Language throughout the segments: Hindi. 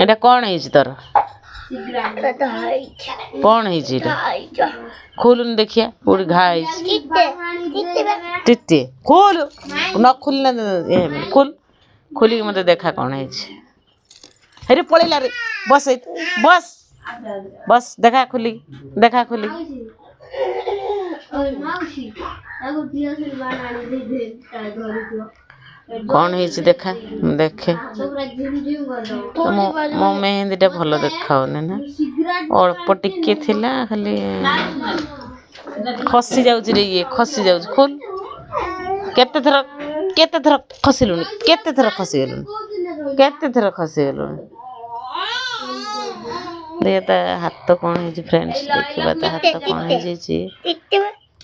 एटा कौन है तोर कौन है खोलुन देखिया पूरी घा टिट्टे खोल न खोलना खोल खोल मत देखा कौन है अरे पड़ेला रे बस बस बस देखा खोली कौन है देखा देखे मो मेहंदी टा भल देखा ना अल्प टिके थिला खाली खसी जाउची रे ये खसी जाउची खोल केते थर खसिलुनी केते थर खसी गेलुनी देखा हाथ कौन है फ्रेंड्स देखा तो हाथ कौन है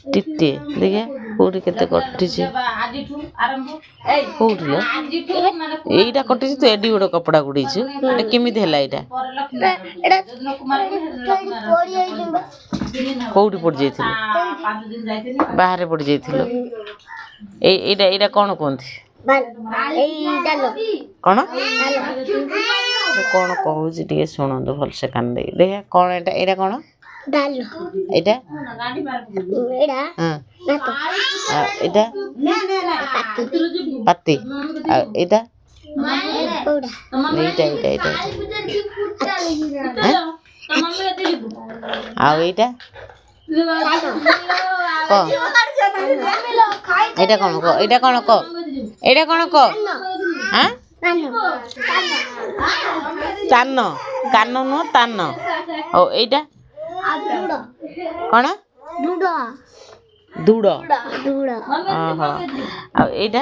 टिट्टे देखिए कौटी केते कटि कौटी एटा कटि तो एडी गोटे कपड़ा गुड़ी केमिति हैला एटा कौटी पड़ जाइथिलो बाहर पड़ जाइथिलो एटा एटा कोन कोंथि कौन कौन कहूँ टे शुणु भल से कान दे देखा कौन एटा एटा कौन एटा एटा पत्ती एटा एटा एटा आउ एटा एटा कौन को एटा कौन को एटा कौन को हां तान कान नु तान ओ एटा कौन दूड़ एटा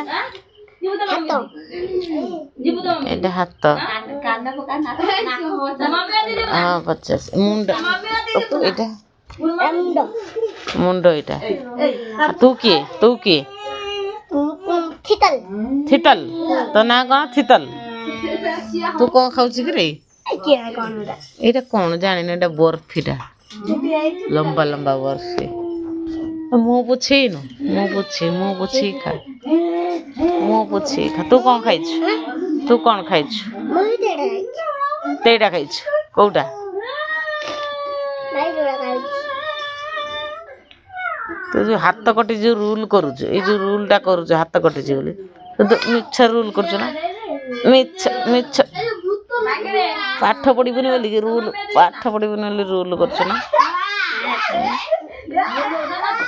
एटा हाथ हाँ 50 मुंड एटा मुंड एटा तू किए थितल तो ना कौन थितल तू कौन खाऊची कि रे एटा कौन जानी ना एटा बर्फीटा लंबा लंबा बर्फी मुँह पोछे खा तू कौन खाइछु तेटा खाइछु कोउटा तो जो हाथ कटि जो रूल करूछ ए जो रूल टा करूछ हाथ कटि जे बोली तो मिछ रूल करछ ना मिछ पाठ पढ़िबनी बोली रूल पाठ पढ़िबनी बोली रूल करछ ना